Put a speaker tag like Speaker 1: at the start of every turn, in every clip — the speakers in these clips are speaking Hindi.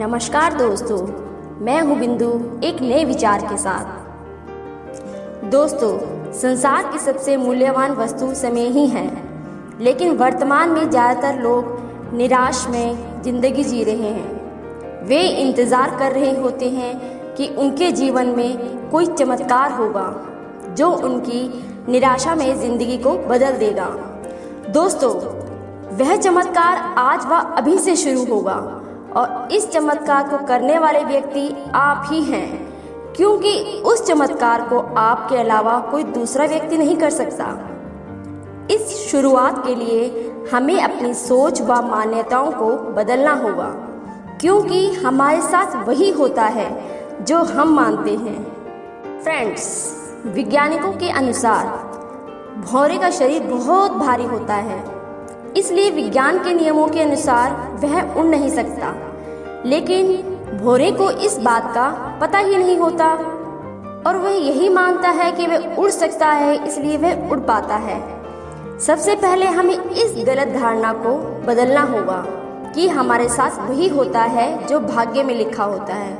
Speaker 1: नमस्कार दोस्तों, मैं हूँ बिंदु एक नए विचार के साथ। दोस्तों, संसार की सबसे मूल्यवान वस्तु समय ही है, लेकिन वर्तमान में ज़्यादातर लोग निराश में ज़िंदगी जी रहे हैं। वे इंतज़ार कर रहे होते हैं कि उनके जीवन में कोई चमत्कार होगा जो उनकी निराशा में ज़िंदगी को बदल देगा। दोस्तों, वह चमत्कार आज व अभी से शुरू होगा और इस चमत्कार को करने वाले व्यक्ति आप ही हैं, क्योंकि उस चमत्कार को आपके अलावा कोई दूसरा व्यक्ति नहीं कर सकता। इस शुरुआत के लिए हमें अपनी सोच व मान्यताओं को बदलना होगा, क्योंकि हमारे साथ वही होता है जो हम मानते हैं। फ्रेंड्स, वैज्ञानिकों के अनुसार भौरे का शरीर बहुत भारी होता है, इसलिए विज्ञान के नियमों के अनुसार वह उड़ नहीं सकता। लेकिन भौरे को इस बात का पता ही नहीं होता और वह यही मानता है कि वह उड़ सकता है, इसलिए वह उड़ पाता है। सबसे पहले हमें इस गलत धारणा को बदलना होगा कि हमारे साथ वही होता है जो भाग्य में लिखा होता है,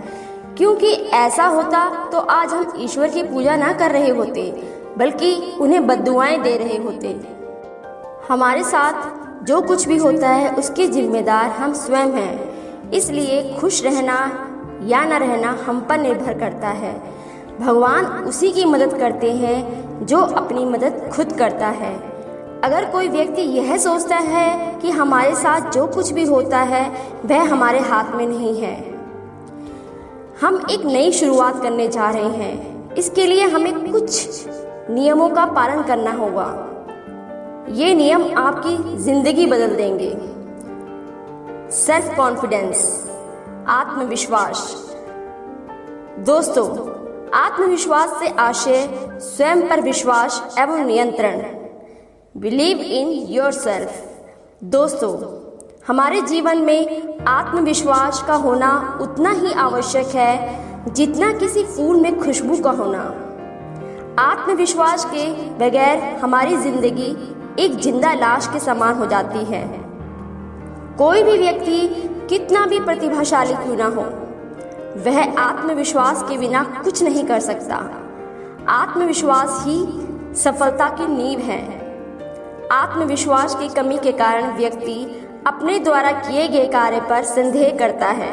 Speaker 1: क्योंकि ऐसा होता तो आज हम ईश्वर की पूजा ना कर रहे होते, बल्कि उन्हें बद्दुआएं दे रहे होते। हमारे साथ जो कुछ भी होता है उसके जिम्मेदार हम स्वयं हैं, इसलिए खुश रहना या न रहना हम पर निर्भर करता है। भगवान उसी की मदद करते हैं जो अपनी मदद खुद करता है। अगर कोई व्यक्ति यह सोचता है कि हमारे साथ जो कुछ भी होता है वह हमारे हाथ में नहीं है, हम एक नई शुरुआत करने जा रहे हैं। इसके लिए हमें कुछ नियमों का पालन करना होगा। ये नियम आपकी जिंदगी बदल देंगे। सेल्फ कॉन्फिडेंस, आत्मविश्वास। दोस्तों, आत्मविश्वास से आशय स्वयं पर विश्वास एवं नियंत्रण। Believe in yourself. दोस्तों, हमारे जीवन में आत्मविश्वास का होना उतना ही आवश्यक है जितना किसी फूल में खुशबू का होना। आत्मविश्वास के बगैर हमारी जिंदगी एक जिंदा लाश के समान हो जाती है। कोई भी व्यक्ति कितना भी प्रतिभाशाली क्यों ना हो, वह आत्मविश्वास के बिना कुछ नहीं कर सकता। आत्मविश्वास ही सफलता की नींव है। आत्मविश्वास की कमी के कारण व्यक्ति अपने द्वारा किए गए कार्य पर संदेह करता है।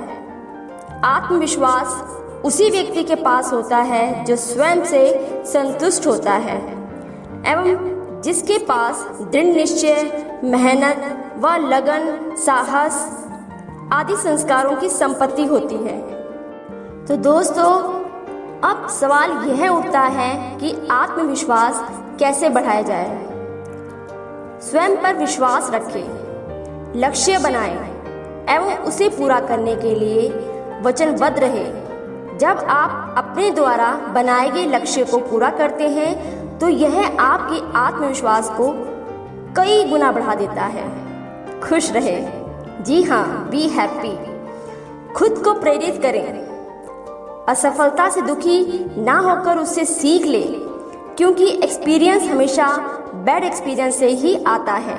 Speaker 1: आत्मविश्वास उसी व्यक्ति के पास होता है जो स्वयं से संतुष्ट होता है एवं जिसके पास दृढ़ निश्चय, मेहनत व लगन, साहस आदि संस्कारों की संपत्ति होती है। तो दोस्तों, अब सवाल यह उठता है कि आत्मविश्वास कैसे बढ़ाया जाए। स्वयं पर विश्वास रखें, लक्ष्य बनाएं एवं उसे पूरा करने के लिए वचनबद्ध रहे। जब आप अपने द्वारा बनाए गए लक्ष्य को पूरा करते हैं तो यह आपके आत्मविश्वास को कई गुना बढ़ा देता है। खुश रहे, जी हाँ, बी हैप्पी। खुद को प्रेरित करें। असफलता से दुखी ना होकर उससे सीख ले, क्योंकि एक्सपीरियंस हमेशा बैड एक्सपीरियंस से ही आता है।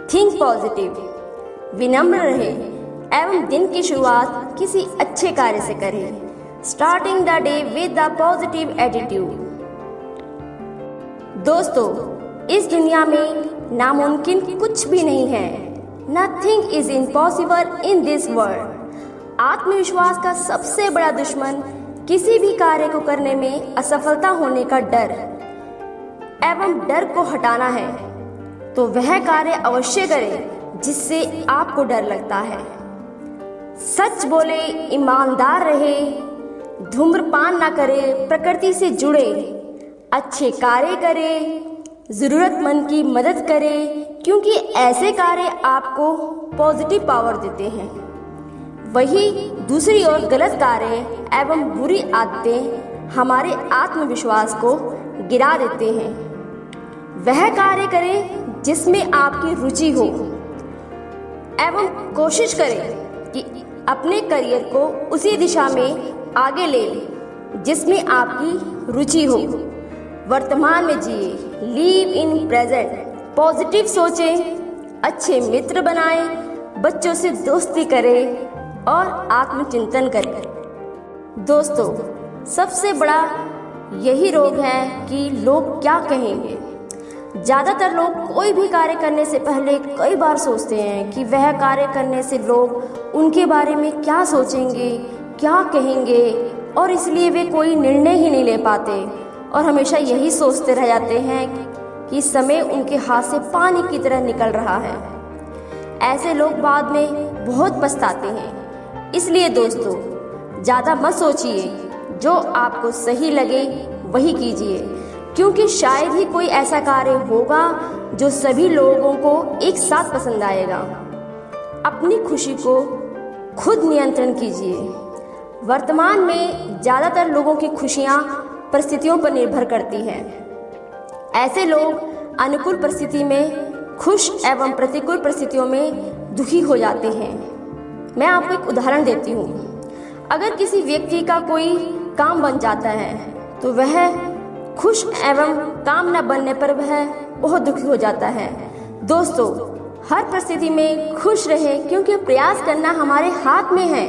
Speaker 1: Think positive. विनम्र रहे एवं दिन की शुरुआत किसी अच्छे कार्य से करें। Starting the day with the positive attitude. दोस्तों, इस दुनिया में नामुमकिन कुछ भी नहीं है। Nothing is impossible in this world. आत्मविश्वास का सबसे बड़ा दुश्मन किसी भी कार्य को करने में असफलता होने का डर एवं डर को हटाना है। तो वह कार्य अवश्य करें जिससे आपको डर लगता है। सच बोले, ईमानदार रहे, धूम्रपान ना करे, प्रकृति से जुड़े, अच्छे कार्य करें, जरूरतमंद की मदद करें, क्योंकि ऐसे कार्य आपको पॉजिटिव पावर देते हैं। वही दूसरी ओर गलत कार्य एवं बुरी आदतें हमारे आत्मविश्वास को गिरा देते हैं। वह कार्य करें जिसमें आपकी रुचि हो एवं कोशिश करें कि अपने करियर को उसी दिशा में आगे ले जिसमें आपकी रुचि हो। वर्तमान में जिए, लीव इन प्रेजेंट। पॉजिटिव सोचें, अच्छे मित्र बनाएं, बच्चों से दोस्ती करें, और आत्मचिंतन करें। दोस्तों, सबसे बड़ा यही रोग है कि लोग क्या कहेंगे। ज़्यादातर लोग कोई भी कार्य करने से पहले कई बार सोचते हैं कि वह कार्य करने से लोग उनके बारे में क्या सोचेंगे, क्या कहेंगे, और इसलिए वे कोई निर्णय ही नहीं ले पाते और हमेशा यही सोचते रह जाते हैं कि समय उनके हाथ से पानी की तरह निकल रहा है। ऐसे लोग बाद में बहुत पछताते हैं। इसलिए दोस्तों, ज़्यादा मत सोचिए, जो आपको सही लगे वही कीजिए, क्योंकि शायद ही कोई ऐसा कार्य होगा जो सभी लोगों को एक साथ पसंद आएगा। अपनी खुशी को खुद नियंत्रण कीजिए। वर्तमान में ज़्यादातर लोगों की खुशियाँ परिस्थितियों पर निर्भर करती हैं। ऐसे लोग अनुकूल परिस्थिति में खुश एवं प्रतिकूल परिस्थितियों में दुखी हो जाते हैं। मैं आपको एक उदाहरण देती हूँ। अगर किसी व्यक्ति का कोई काम बन जाता है तो वह खुश एवं काम न बनने पर वह बहुत दुखी हो जाता है। दोस्तों, हर परिस्थिति में खुश रहे, क्योंकि प्रयास करना हमारे हाथ में है,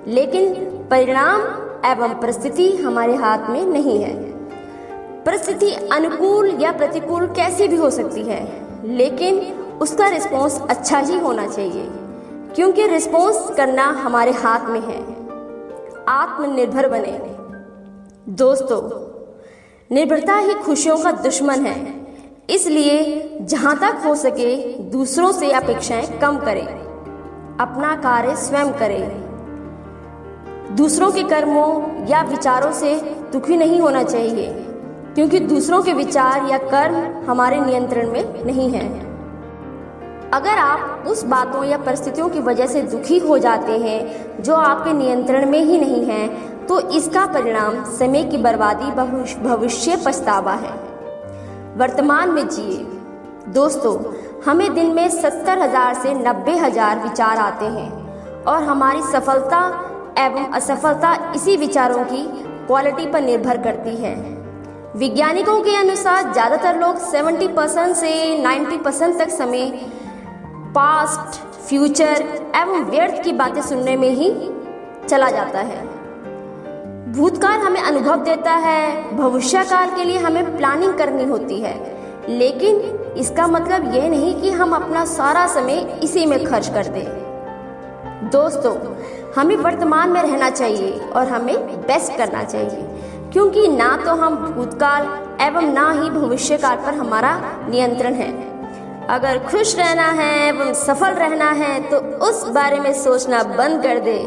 Speaker 1: लेकिन परिणाम एवं परिस्थिति हमारे हाथ में नहीं है। परिस्थिति अनुकूल या प्रतिकूल कैसी भी हो सकती है, लेकिन उसका रिस्पॉन्स अच्छा ही होना चाहिए, क्योंकि रिस्पॉन्स करना हमारे हाथ में है। आत्मनिर्भर बने। दोस्तों, निर्भरता ही खुशियों का दुश्मन है, इसलिए जहाँ तक हो सके दूसरों से अपेक्षाएं कम करें। अपना कार्य स्वयं करें। दूसरों के कर्मों या विचारों से दुखी नहीं होना चाहिए, क्योंकि दूसरों के विचार या कर्म हमारे नियंत्रण में नहीं है। अगर आप उस बातों या परिस्थितियों की वजह से दुखी हो जाते हैं जो आपके नियंत्रण में ही नहीं है, तो इसका परिणाम समय की बर्बादी, भविष्य पछतावा है। वर्तमान में जिए। दोस्तों, हमें दिन में 70,000 से 90,000 विचार आते हैं और हमारी सफलता एवं असफलता इसी विचारों की क्वालिटी पर निर्भर करती है। वैज्ञानिकों के अनुसार ज़्यादातर लोग 70% से 90% तक समय पास्ट, फ्यूचर एवं व्यर्थ की बातें सुनने में ही चला जाता है। भूतकाल हमें अनुभव देता है, भविष्यकाल के लिए हमें प्लानिंग करनी होती है, लेकिन इसका मतलब यह नहीं कि हम अपना सारा समय इसी में खर्च कर दें। दोस्तों, हमें वर्तमान में रहना चाहिए और हमें बेस्ट करना चाहिए, क्योंकि ना तो हम भूतकाल एवं ना ही भविष्यकाल पर हमारा नियंत्रण है। अगर खुश रहना है एवं सफल रहना है तो उस बारे में सोचना बंद कर दे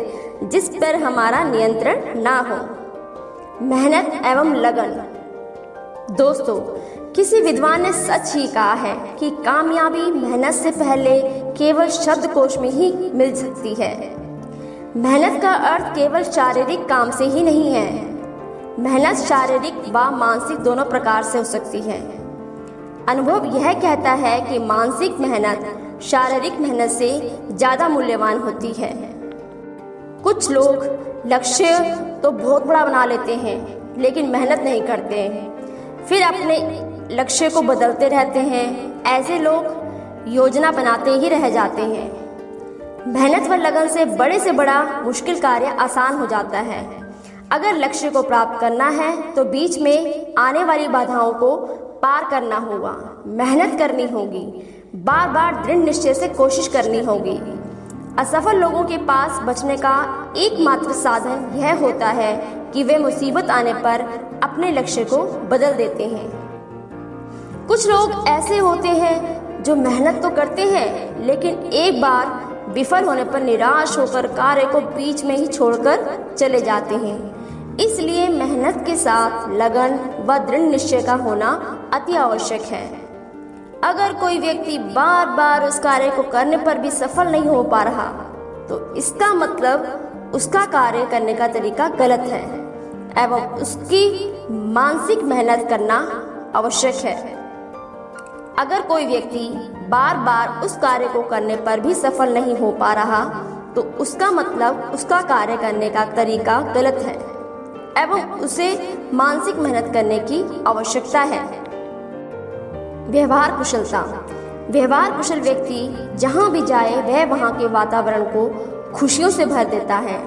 Speaker 1: जिस पर हमारा नियंत्रण ना हो। मेहनत एवं लगन। दोस्तों, किसी विद्वान ने सच ही कहा है कि कामयाबी मेहनत से पहले केवल शब्दकोश में ही मिल सकती है। मेहनत का अर्थ केवल शारीरिक काम से ही नहीं है। मेहनत शारीरिक व मानसिक दोनों प्रकार से हो सकती है। अनुभव यह कहता है कि मानसिक मेहनत शारीरिक मेहनत से ज़्यादा मूल्यवान होती है। कुछ लोग लक्ष्य तो बहुत बड़ा बना लेते हैं, लेकिन मेहनत नहीं करते हैं, फिर अपने लक्ष्य को बदलते रहते हैं। ऐसे लोग योजना बनाते ही रह जाते हैं। मेहनत व लगन से बड़ा मुश्किल कार्य आसान हो जाता है। अगर लक्ष्य को प्राप्त करना है तो बीच में आने वाली बाधाओं को पार करना होगा, मेहनत करनी होगी, बार बार दृढ़ निश्चय से कोशिश करनी होगी। असफल लोगों के पास बचने का एकमात्र साधन यह होता है कि वे मुसीबत आने पर अपने लक्ष्य को बदल देते हैं। कुछ लोग ऐसे होते हैं जो मेहनत तो करते हैं, लेकिन एक बार विफल होने पर निराश होकर कार्य को बीच में ही छोड़कर चले जाते हैं। इसलिए मेहनत के साथ लगन व दृढ़ निश्चय का होना अति आवश्यक है। अगर कोई व्यक्ति बार बार उस कार्य को करने पर भी सफल नहीं हो पा रहा, तो इसका मतलब उसका कार्य करने का तरीका गलत है एवं उसकी मानसिक मेहनत करना आवश्यक है। अगर कोई व्यक्ति बार बार उस कार्य को करने पर भी सफल नहीं हो पा रहा, तो उसका मतलब उसका कार्य करने का तरीका गलत है एवं उसे मानसिक मेहनत करने की आवश्यकता है। व्यवहार कुशलता। व्यवहार कुशल व्यक्ति जहाँ भी जाए वह वहाँ के वातावरण को खुशियों से भर देता है।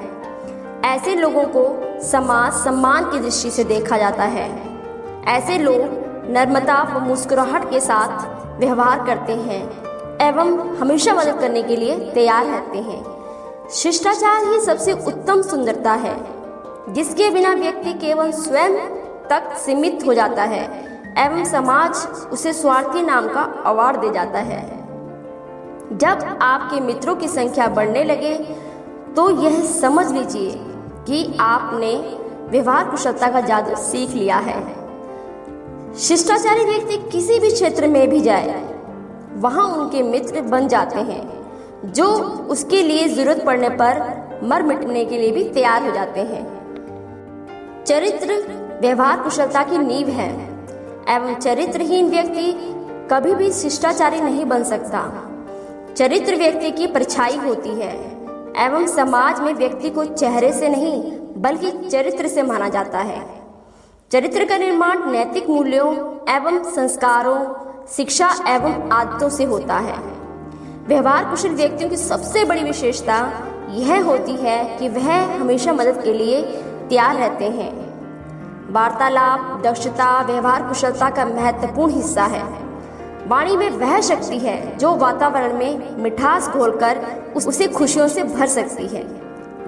Speaker 1: ऐसे लोगों को समाज सम्मान की दृष्टि से देखा जाता है। ऐसे लोग नम्रता व मुस्कुराहट के साथ व्यवहार करते हैं एवं हमेशा मदद करने के लिए तैयार रहते हैं। शिष्टाचार ही सबसे उत्तम सुंदरता है, जिसके बिना व्यक्ति केवल स्वयं तक सीमित हो जाता है एवं समाज उसे स्वार्थी नाम का अवार्ड दे जाता है। जब आपके मित्रों की संख्या बढ़ने लगे तो यह समझ लीजिए कि आपने व्यवहार कुशलता का जादू सीख लिया है। शिष्टाचारी व्यक्ति किसी भी क्षेत्र में भी जाए, वहां उनके मित्र बन जाते हैं, जो उसके लिए जरूरत पड़ने पर मर मिटने के लिए भी तैयार हो जाते हैं। चरित्र व्यवहार कुशलता की नींव है एवं चरित्रहीन व्यक्ति कभी भी शिष्टाचारी नहीं बन सकता। चरित्र व्यक्ति की परछाई होती है एवं समाज में व्यक्ति को चेहरे से नहीं बल्कि चरित्र से माना जाता है। चरित्र का निर्माण नैतिक मूल्यों एवं संस्कारों, शिक्षा एवं आदतों से होता है। व्यवहार कुशल व्यक्तियों की सबसे बड़ी विशेषता यह होती है कि वह हमेशा मदद के लिए तैयार रहते हैं। वार्तालाप दक्षता व्यवहार कुशलता का महत्वपूर्ण हिस्सा है। वाणी में वह शक्ति है जो वातावरण में मिठास घोलकर उसे खुशियों से भर सकती है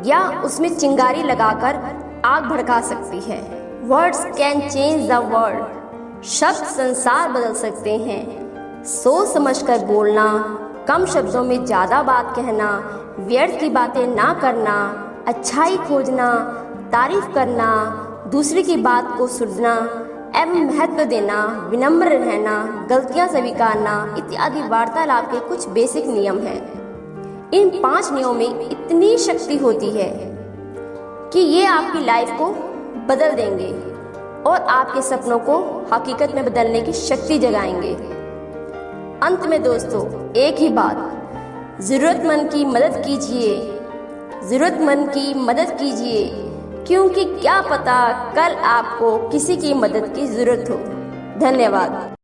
Speaker 1: या उसमें चिंगारी लगाकर आग भड़का सकती है। Words can change the world. शब्द संसार बदल सकते हैं। सोच समझकर बोलना, कम शब्दों में ज्यादा बात कहना, व्यर्थ की बातें ना करना, अच्छाई खोजना, तारीफ करना, दूसरे की बात को सुनना एवं महत्व देना, विनम्र रहना, गलतियां स्वीकारना इत्यादि वार्तालाप के कुछ बेसिक नियम हैं। इन 5 नियमों में इतनी शक्ति होती है कि ये आपकी लाइफ को बदल देंगे और आपके सपनों को हकीकत में बदलने की शक्ति जगाएंगे। अंत में दोस्तों एक ही बात, जरूरतमंद की मदद कीजिए, जरूरतमंद की मदद कीजिए, क्योंकि क्या पता कल आपको किसी की मदद की जरूरत हो। धन्यवाद।